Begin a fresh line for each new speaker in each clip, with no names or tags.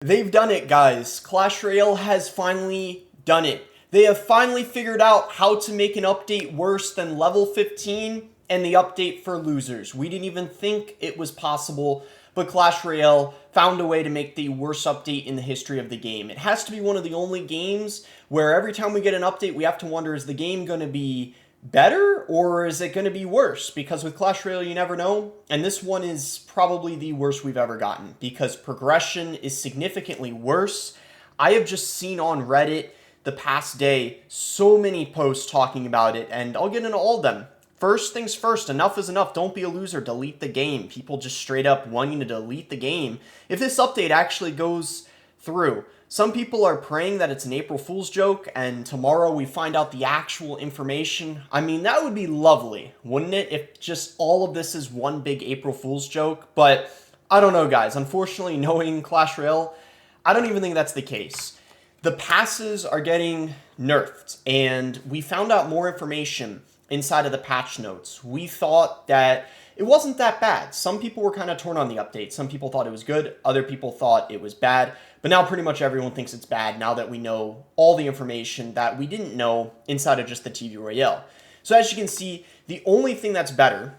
They've done it, guys. Clash Royale has finally done it. They have finally figured out how to make an update worse than level 15 and the update for losers. We didn't even think it was possible, but Clash Royale found a way to make the worst update in the history of the game. It has to be one of the only games where every time we get an update, we have to wonder, is the game going to be better or is it going to be worse? Because with Clash Royale, you never know. And this one is probably the worst we've ever gotten because progression is significantly worse. I have just seen on Reddit the past day so many posts talking about it, and I'll get into all of them. First things first, enough is enough. Don't be a loser. Delete the game. People just straight up wanting to delete the game if this update actually goes through. Some people are praying that it's an April Fool's joke and tomorrow we find out the actual information. I mean, that would be lovely, wouldn't it, if just all of this is one big April Fool's joke? But I don't know, guys. Unfortunately, knowing Clash Royale, I don't even think that's the case. The passes are getting nerfed, and we found out more information inside of the patch notes. We thought that it wasn't that bad. Some people were kind of torn on the update. Some people thought it was good. Other people thought it was bad. But now pretty much everyone thinks it's bad now that we know all the information that we didn't know inside of just the TV Royale. So as you can see, the only thing that's better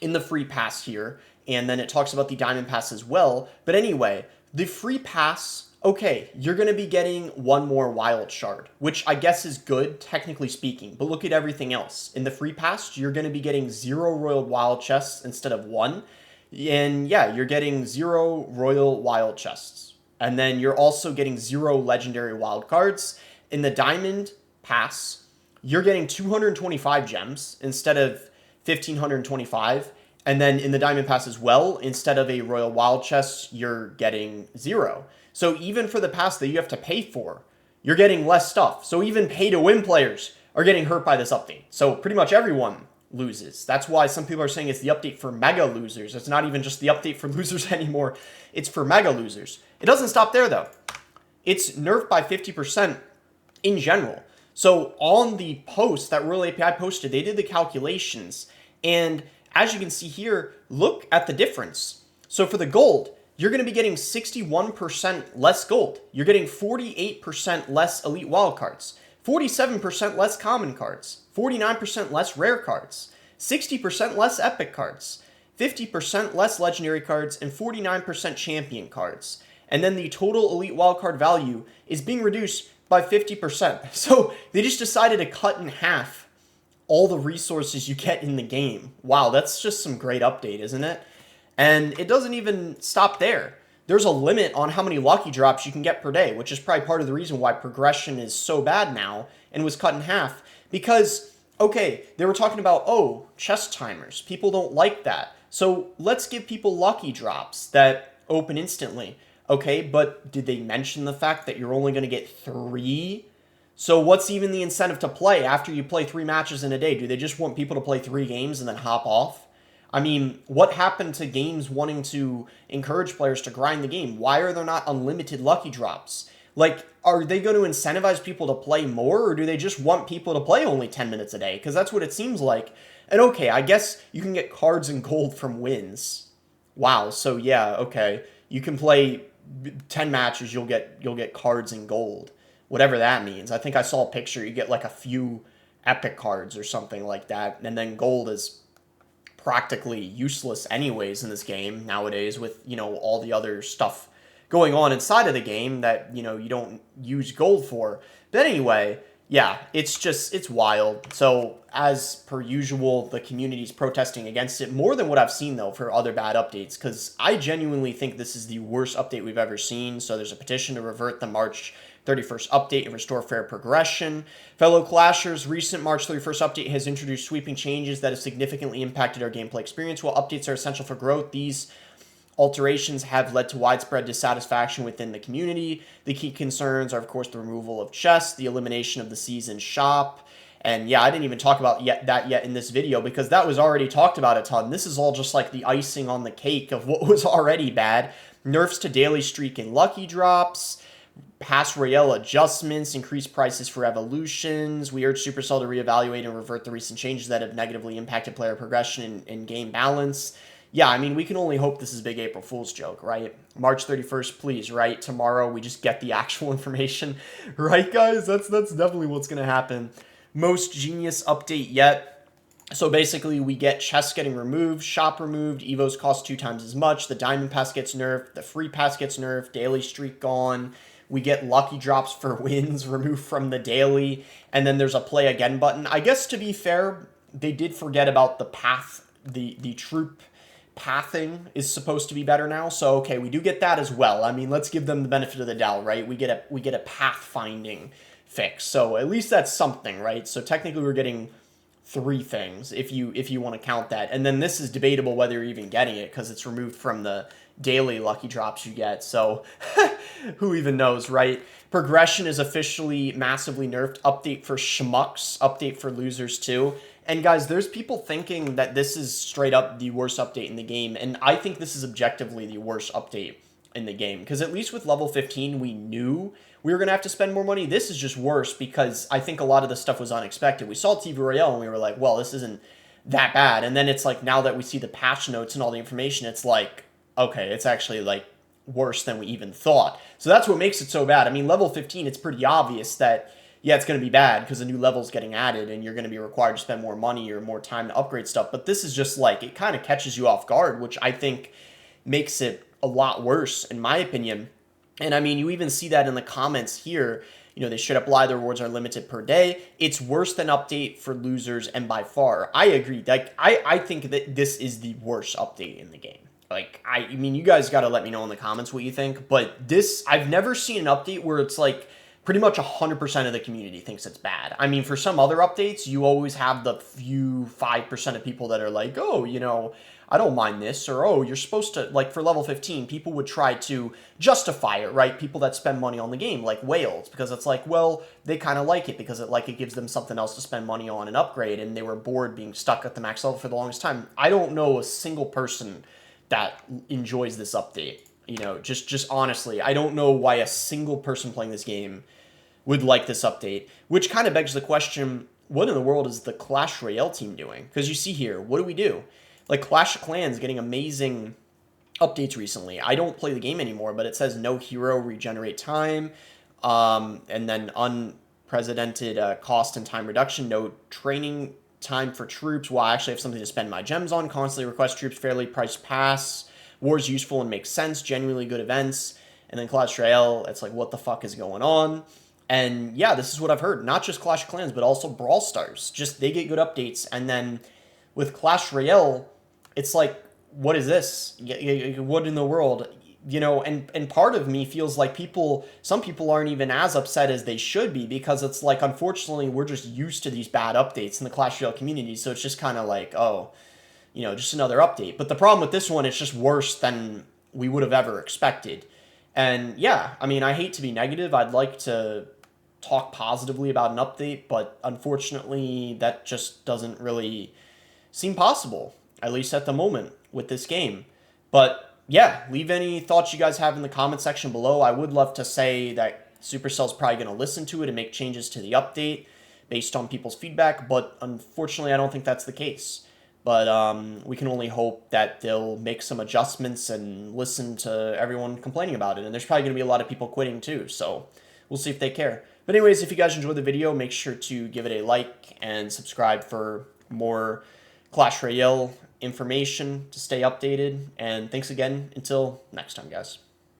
in the free pass here, and then it talks about the diamond pass as well. But anyway, the free pass, okay, you're going to be getting one more wild shard, which I guess is good, technically speaking. But look at everything else. In the free pass, you're going to be getting 0 royal wild chests instead of 1. And yeah, you're getting 0 royal wild chests. And then you're also getting 0 legendary wild cards. In the diamond pass, you're getting 225 gems instead of 1,525. And then in the diamond pass as well, instead of a royal wild chest, you're getting 0. So even for the pass that you have to pay for, you're getting less stuff. So even pay-to-win players are getting hurt by this update. So pretty much everyone loses. That's why some people are saying it's the update for mega losers. It's not even just the update for losers anymore. It's for mega losers. It doesn't stop there, though. It's nerfed by 50% in general. So on the post that Royale API posted, they did the calculations. And as you can see here, look at the difference. So for the gold, you're going to be getting 61% less gold. You're getting 48% less elite wildcards, 47% less common cards, 49% less rare cards, 60% less epic cards, 50% less legendary cards, and 49% champion cards. And then the total elite wildcard value is being reduced by 50%. So they just decided to cut in half all the resources you get in the game. Wow, that's just some great update, isn't it? And it doesn't even stop there. There's a limit on how many lucky drops you can get per day, which is probably part of the reason why progression is so bad now and was cut in half. Because, okay, they were talking about, oh, chest timers. People don't like that. So let's give people lucky drops that open instantly. Okay, but did they mention the fact that you're only going to get 3? So what's even the incentive to play after you play 3 matches in a day? Do they just want people to play 3 games and then hop off? I mean, what happened to games wanting to encourage players to grind the game? Why are there not unlimited lucky drops? Like, are they going to incentivize people to play more, or do they just want people to play only 10 minutes a day? Because that's what it seems like. And okay, I guess you can get cards and gold from wins. Wow, so yeah, okay. You can play 10 matches, you'll get cards and gold. Whatever that means. I think I saw a picture, you get like a few epic cards or something like that, and then gold is practically useless anyways in this game nowadays with, all the other stuff going on inside of the game that, you don't use gold for. But anyway, yeah, it's wild. So as per usual, the community's protesting against it more than what I've seen, though, for other bad updates, because I genuinely think this is the worst update we've ever seen. So there's a petition to revert the March 31st update and restore fair progression. Fellow Clashers, recent March 31st update has introduced sweeping changes that have significantly impacted our gameplay experience. While updates are essential for growth, these alterations have led to widespread dissatisfaction within the community. The key concerns are, of course, the removal of chests, the elimination of the season shop, and yeah, I didn't even talk about that yet in this video because that was already talked about a ton. This is all just like the icing on the cake of what was already bad. Nerfs to daily streak and lucky drops, Pass Royale adjustments, increased prices for evolutions. We urge Supercell to reevaluate and revert the recent changes that have negatively impacted player progression and game balance. yeah, I mean, we can only hope this is a big April Fool's joke, right? March 31st, please, right? Tomorrow we just get the actual information, right, guys? That's definitely what's going to happen. Most genius update yet. So basically, we get chests getting removed, shop removed, Evos cost 2 times as much, the Diamond Pass gets nerfed, the Free Pass gets nerfed, Daily Streak gone, we get lucky drops for wins removed from the daily, and then there's a play again button. I guess to be fair, they did forget about the path, the troop pathing is supposed to be better now. So okay, we do get that as well. I mean, let's give them the benefit of the doubt, right? We get a path finding fix. So at least that's something, right? So technically we're getting 3 things if you want to count that. And then this is debatable whether you're even getting it because it's removed from the daily lucky drops you get. So who even knows, right? Progression is officially massively nerfed. Update for schmucks, update for losers too. And guys, there's people thinking that this is straight up the worst update in the game, and I think this is objectively the worst update in the game, because at least with level 15 we knew we were going to have to spend more money. This is just worse because I think a lot of the stuff was unexpected. We saw TV Royale and we were like, well, this isn't that bad. And then it's like, now that we see the patch notes and all the information, it's like, okay, it's actually like worse than we even thought. So that's what makes it so bad. I mean, level 15, it's pretty obvious that, yeah, it's going to be bad because a new level's getting added and you're going to be required to spend more money or more time to upgrade stuff. But this is just like, it kind of catches you off guard, which I think makes it a lot worse, in my opinion. And I mean, you even see that in the comments here. You know, they should apply, the rewards are limited per day. It's worse than update for losers, and by far, I agree. Like, I think that this is the worst update in the game. Like, I mean, you guys got to let me know in the comments what you think. But this, I've never seen an update where it's like, pretty much 100% of the community thinks it's bad. I mean, for some other updates, you always have the few 5% of people that are like, oh, you know, I don't mind this, or, oh, you're supposed to, like, for level 15, people would try to justify it, right? People that spend money on the game, like whales, because it's like, well, they kind of like it because it gives them something else to spend money on and upgrade, and they were bored being stuck at the max level for the longest time. I don't know a single person that enjoys this update. You know, just honestly, I don't know why a single person playing this game would like this update, which kind of begs the question, what in the world is the Clash Royale team doing? Because you see here, what do we do? Like, Clash of Clans getting amazing updates recently. I don't play the game anymore, but it says no hero regenerate time, and then unprecedented cost and time reduction, no training time for troops. Well, I actually have something to spend my gems on, constantly request troops, fairly priced pass, war's useful and makes sense, genuinely good events. And then Clash Royale, it's like, what the fuck is going on? And yeah, this is what I've heard. Not just Clash of Clans, but also Brawl Stars. Just, they get good updates. And then with Clash Royale, it's like, what is this? What in the world? You know, and part of me feels like some people aren't even as upset as they should be, because it's like, unfortunately, we're just used to these bad updates in the Clash Royale community. So it's just kind of like, oh, you know, just another update. But the problem with this one, it's just worse than we would have ever expected. And yeah, I mean, I hate to be negative. I'd like to talk positively about an update, but unfortunately, that just doesn't really seem possible, at least at the moment, with this game. But yeah, leave any thoughts you guys have in the comment section below. I would love to say that Supercell's probably going to listen to it and make changes to the update based on people's feedback, but unfortunately, I don't think that's the case. But we can only hope that they'll make some adjustments and listen to everyone complaining about it. And there's probably going to be a lot of people quitting too, so we'll see if they care. But anyways, if you guys enjoyed the video, make sure to give it a like and subscribe for more Clash Royale information to stay updated. And thanks again. Until next time, guys.